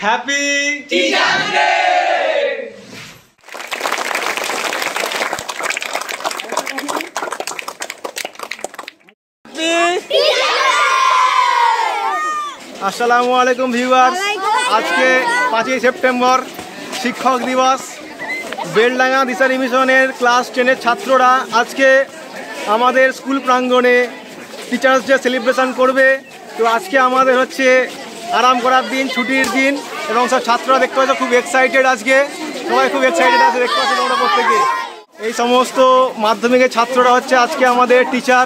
Happy teachers day. আসসালামু আলাইকুম viewers, আজকে 5ই সেপ্টেম্বর শিক্ষক দিবস। বেলডাঙ্গা দিশারি মিশনের ক্লাস 10-এর ছাত্ররা আজকে আমাদের স্কুল প্রাঙ্গণে টিচার্স ডে সেলিব্রেশন করবে। তো আজকে আমাদের হচ্ছে আরাম করার দিন, ছুটির দিন, এবং সব ছাত্ররা দেখতে পাচ্ছ খুব এক্সাইটেড। আজকে সবাই খুব এক্সাইটেড আছে, দেখতে পাচ্ছি তোমরা প্রত্যেকে। এই সমস্ত মাধ্যমিকের ছাত্ররা হচ্ছে আজকে আমাদের টিচার,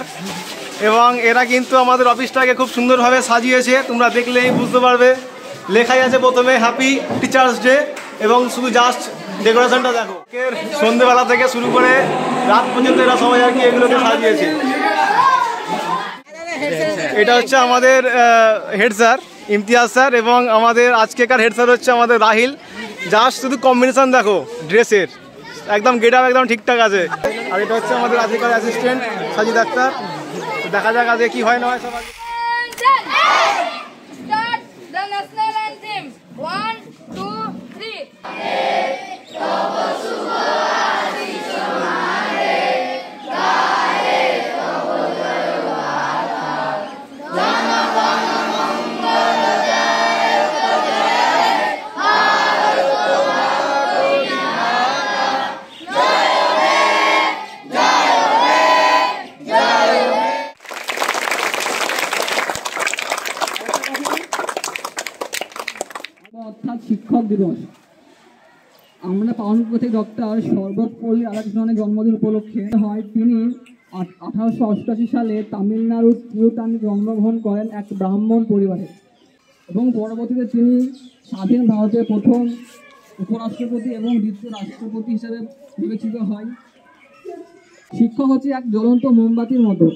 এবং এরা কিন্তু আমাদের অফিসটাকে খুব সুন্দরভাবে সাজিয়েছে। তোমরা দেখলেই বুঝতে পারবে, লেখাই আছে প্রথমে হ্যাপি টিচার্স ডে, এবং শুধু জাস্ট ডেকোরেশনটা দেখো। সন্ধ্যেবেলা থেকে শুরু করে রাত পর্যন্ত এরা সবাই আর কি এগুলোকে সাজিয়েছে। এটা হচ্ছে আমাদের হেড স্যার ইমতিয়াজ স্যার, এবং আমাদের আজকেকার হেড স্যার হচ্ছে আমাদের রাহিল। জাস্ট শুধু কম্বিনেশন দেখো ড্রেসের, একদম গেট আপ একদম ঠিকঠাক আছে। আর এটা হচ্ছে আমাদের আজকেকার অ্যাসিস্ট্যান্ট সাজিদ আক্তার। দেখা যাক আজকে কি হয় না হয়। সবাই অর্থাৎ শিক্ষক দিবস আমরা পালন করতে ডক্টর সর্বপল্লী রাধাকৃষ্ণনের জন্মদিন উপলক্ষে হয়। তিনি 1888 সালে তামিলনাড়ুর তিরুতানে জন্মগ্রহণ করেন এক ব্রাহ্মণ পরিবারে, এবং পরবর্তীতে তিনি স্বাধীন ভারতের প্রথম উপরাষ্ট্রপতি এবং দ্বিতীয় রাষ্ট্রপতি হিসেবে বিবেচিত হয়। শিক্ষক হচ্ছে এক জ্বলন্ত মোমবাতির মতো।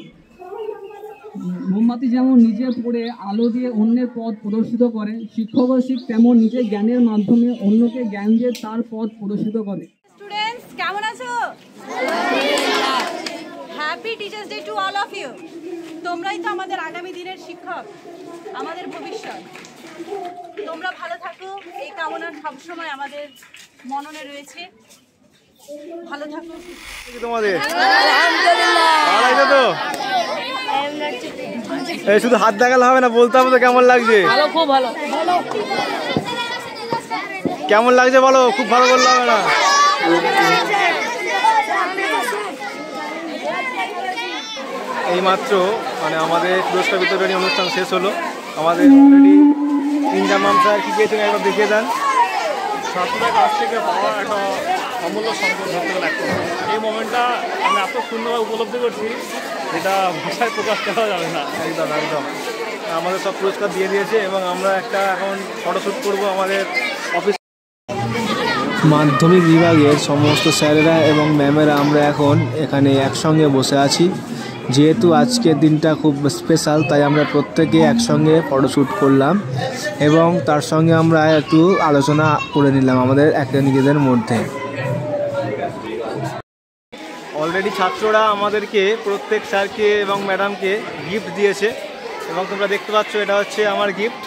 মোমবাতি যেমন নিজে পড়ে আলো দিয়ে অন্যের পথ প্রদর্শিত করে, শিক্ষকও ঠিক তেমন নিজের জ্ঞানের মাধ্যমে অন্যকে জ্ঞান দিয়ে তার পথ প্রদর্শিত করে। স্টুডেন্টস, কেমন আছো? Happy teachers day to all of you. তোমরাই তো আমাদের আগামী দিনের শিক্ষক, আমাদের ভবিষ্যৎ। তোমরা ভালো থাকো, এই কামনা সবসময় আমাদের মননে রয়েছে। ভালো থাকো তোমাদের। তো এই শুধু হাত দেখালে হবে না, বলতে হবে তো কেমন লাগছে। কেমন লাগছে বলো, খুব ভালো বললে হবে না। এইমাত্র মানে আমাদের পুরস্কার বিতরণী অনুষ্ঠান শেষ হলো। আমাদের অলরেডি ইনজামাম স্যার কি পেয়েছেন একবার দেখিয়ে দেন। ছাত্রদের কাছ থেকে পাওয়া একটা অমূল্য সম্পদ ধরতে গেলে একটা এই মোমেন্টটা আমি এত সুন্দরভাবে উপলব্ধি করছি, যেটা ভাষায় প্রকাশ করা যাবে না। একদম একদম আমাদের সব পুরস্কার দিয়ে দিয়েছে, এবং আমরা একটা এখন ফটোশ্যুট করবো আমাদের অফিস। মাধ্যমিক বিভাগের সমস্ত স্যারেরা এবং ম্যামেরা আমরা এখন এখানে একসঙ্গে বসে আছি। যেহেতু আজকের দিনটা খুব স্পেশাল, তাই আমরা প্রত্যেকে একসঙ্গে ফটোশ্যুট করলাম, এবং তার সঙ্গে আমরা একটু আলোচনা করে নিলাম আমাদের নিজেদের মধ্যে। অলরেডি ছাত্ররা আমাদেরকে প্রত্যেক স্যারকে এবং ম্যাডামকে গিফট দিয়েছে, এবং তোমরা দেখতে পাচ্ছ এটা হচ্ছে আমার গিফট।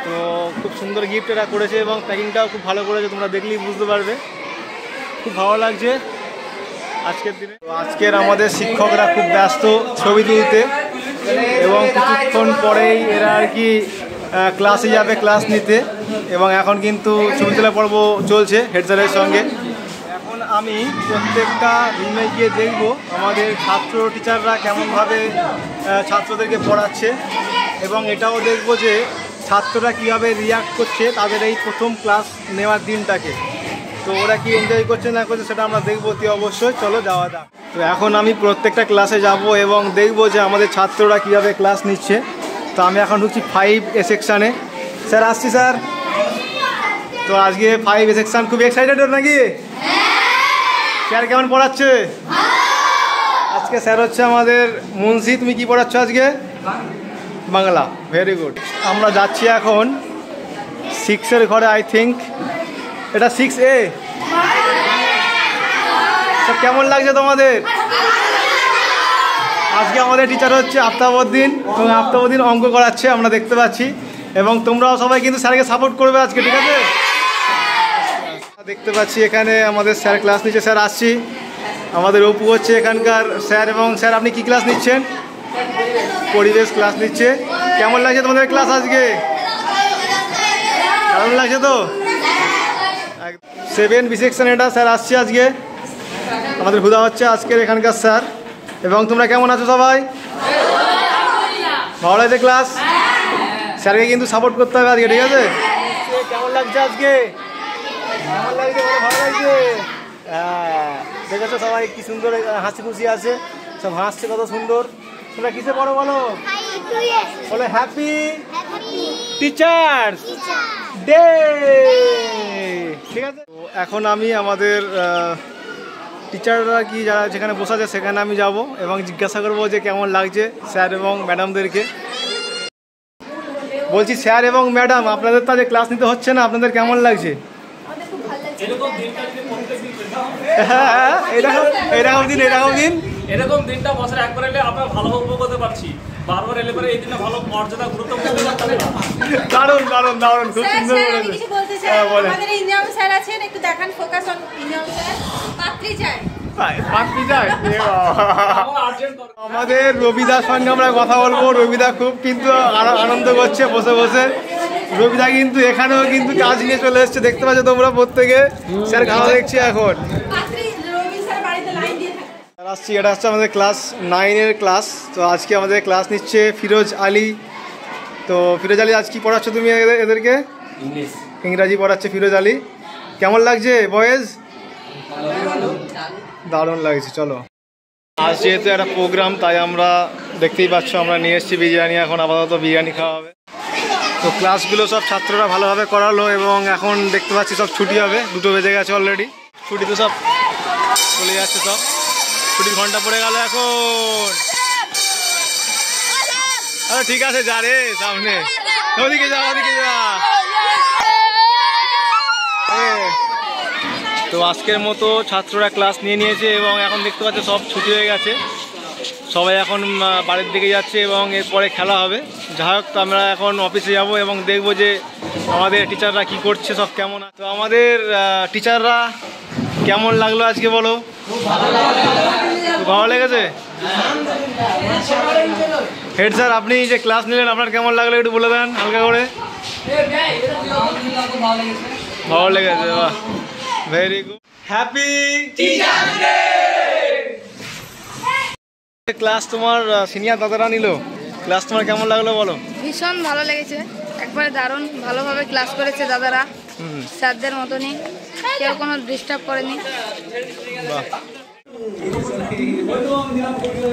তো খুব সুন্দর গিফট এরা করেছে, এবং প্যাকিংটাও খুব ভালো করেছে, তোমরা দেখলেই বুঝতে পারবে। খুব ভালো লাগছে আজকের দিনে। আজকের আমাদের শিক্ষকরা খুব ব্যস্ত ছবি তুলতে, এবং কিছুক্ষণ পরেই এরা আর কি ক্লাসে যাবে ক্লাস নিতে, এবং এখন কিন্তু ছবি তোলা পর্ব চলছে হেড স্যারের সঙ্গে। এখন আমি প্রত্যেকটা রুমে গিয়ে দেখব আমাদের ছাত্র টিচাররা কেমনভাবে ছাত্রদেরকে পড়াচ্ছে, এবং এটাও দেখব যে ছাত্ররা কীভাবে রিয়াক্ট করছে তাদের এই প্রথম ক্লাস নেওয়ার দিনটাকে। তো ওরা কি এনজয় করছে না করছে সেটা আমরা দেখবো অতি অবশ্যই। চলো যাওয়া যাক। তো এখন আমি প্রত্যেকটা ক্লাসে যাব এবং দেখবো যে আমাদের ছাত্ররা কীভাবে ক্লাস নিচ্ছে। তো আমি এখন ঢুকছি 5A সেকশানে। স্যার আসছি স্যার। তো আজকে 5A সেকশান খুব এক্সাইটেড নাকি? স্যার কেমন পড়াচ্ছে আজকে? স্যার হচ্ছে আমাদের মুন্সি। তুমি কি পড়াচ্ছ আজকে? বাংলা। Very good. আমরা যাচ্ছি এখন 6-এর ঘরে। আই থিঙ্ক এটা 6A। সব কেমন লাগছে তোমাদের? আজকে আমাদের টিচার হচ্ছে আফতাবউদ্দিন, এবং আফতাবউদ্দিন অঙ্ক করাচ্ছে আমরা দেখতে পাচ্ছি। এবং তোমরাও সবাই কিন্তু স্যারকে সাপোর্ট করবে আজকে, ঠিক আছে? দেখতে পাচ্ছি এখানে আমাদের স্যার ক্লাস নিচ্ছে। স্যার আসছি, আমাদের অপু হচ্ছে এখানকার স্যার। এবং স্যার আপনি কি ক্লাস নিচ্ছেন? পরিবেশ ক্লাস নিচ্ছে। কেমন লাগছে তোমাদের ক্লাস আজকে? কেমন লাগছে তো? 7 বি সেকশন এটা স্যার আসছে আজকে, আমাদের হুদা হচ্ছে আজকের এখানকার স্যার। এবং তোমরা কেমন আছো সবাই? ভালো লাগছে ক্লাস? স্যারকে কিন্তু সাপোর্ট করতে হবে আজকে, ঠিক আছে? কেমন লাগছে আজকে? কেমন লাগছে? ভালো লাগছে? হ্যাঁ, দেখেছো সবাই কি সুন্দর হাসি খুশি আছে, সব হাসছে কত সুন্দর। তোমরা কিসে পড়ো বলো? বলো হ্যাপি টিচার্স ডে, ঠিক আছে? তো এখন আমি আমাদের টিচাররা কি যারা যেখানে বসে আছে সেখানে আমি যাব এবং জিজ্ঞাসা করবো যে কেমন লাগছে স্যার এবং ম্যাডামদেরকে। বলছি স্যার এবং ম্যাডাম, আপনাদের তো আজ ক্লাস নিতে হচ্ছে না, আপনাদের কেমন লাগছে? হ্যাঁ, এরকম দিনটা বছরে একবার এলে আমরা ভালোভাবে উপভোগ করতে পারছি, বারবার এলে পরে এই দিনে ভালো মর্যাদা গুরুত্ব দারুণ দারুণ দারুণ, খুব সুন্দর বলেছে। কিছু বলতে চাই, আমাদের ইঞ্জিনিয়ার স্যার আছেন, একটু দেখান, ফোকাস অন ইঞ্জিনিয়ার স্যার। পাত্রী চাই। আমাদের রবিদার সঙ্গে আমরা কথা বলবো। রবিদা খুব কিন্তু আনন্দ করছে বসে বসে। রবিদা কিন্তু এখানেও কিন্তু কাজ নিয়ে চলে এসছে, দেখতে পাচ্ছ তোমরা প্রত্যেকে। স্যার খাওয়া দেখছি এখন আসছি। এটা হচ্ছে আমাদের ক্লাস 9-এর ক্লাস। তো আজকে আমাদের ক্লাস নিচ্ছে ফিরোজ আলী। তো ফিরোজ আলী, আজ কি পড়াচ্ছ তুমি এদেরকে? ইংরাজি পড়াচ্ছে ফিরোজ আলী। কেমন লাগছে বয়েজ? দারুণ লাগছে। চলো, আজ যেহেতু একটা প্রোগ্রাম তাই আমরা দেখতেই পাচ্ছ আমরা নিয়ে এসেছি বিরিয়ানি। এখন আপাতত বিরিয়ানি খাওয়া হবে। তো ক্লাসগুলো সব ছাত্ররা ভালোভাবে করালো এবং এখন দেখতে পাচ্ছি সব ছুটি হবে। 2টো বেজে গেছে অলরেডি। ছুটি তো সব চলে যাচ্ছে, সব ছুটির ঘন্টা পড়ে গেল এখন। আরে ঠিক আছে, যা রে সামনে, ওদিকে যা ওদিকে যা। তো আজকের মতো ছাত্ররা ক্লাস নিয়ে নিয়েছে এবং এখন দেখতে পাচ্ছে সব ছুটি হয়ে গেছে। সবাই এখন বাড়ির দিকে যাচ্ছে এবং এরপরে খেলা হবে। যাই হোক, তো আমরা এখন অফিসে যাব এবং দেখব যে আমাদের টিচাররা কি করছে, সব কেমন। তো আমাদের টিচাররা কেমন লাগলো আজকে বলো? খুব ভালো লেগেছে। হেড স্যার, আপনি যে ক্লাস নিলেন আপনার কেমন লাগলো একটু বলে দেন হালকা করে। ভালো লেগেছে, বাহ, very good. Happy teachers day. Class তোমার সিনিয়র দাদারা নিল, ক্লাস তোমার কেমন লাগলো বলো? ভীষণ ভালো লেগেছে, একবারে দারুণ ভালোভাবে ক্লাস করেছে দাদারা, স্যারদের মতনই, কেউ কোনো ডিস্টার্ব করেনি।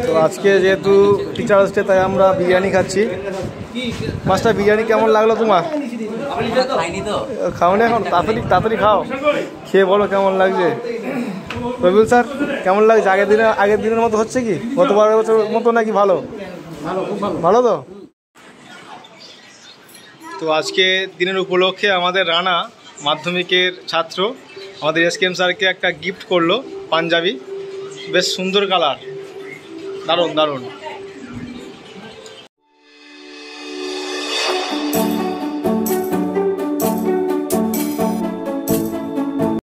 তো আজকে যেহেতু টিচার্স ডে তাই আমরা বিরিয়ানি খাচ্ছি। মাস্টার, বিরিয়ানি কেমন লাগলো তোমার? খাও না এখন, তাড়াতাড়ি খাও, খেয়ে বলো কেমন লাগছে। রবিউল স্যার, কেমন লাগছে? আগের দিনের মতো হচ্ছে কি গতবারের মতো নাকি? ভালো ভালো তো। তো আজকে দিনের উপলক্ষে আমাদের রানা মাধ্যমিকের ছাত্র আমাদের এসকেএম স্যারকে একটা গিফট করলো, পাঞ্জাবি, বেশ সুন্দর কালার, দারুণ দারুণ।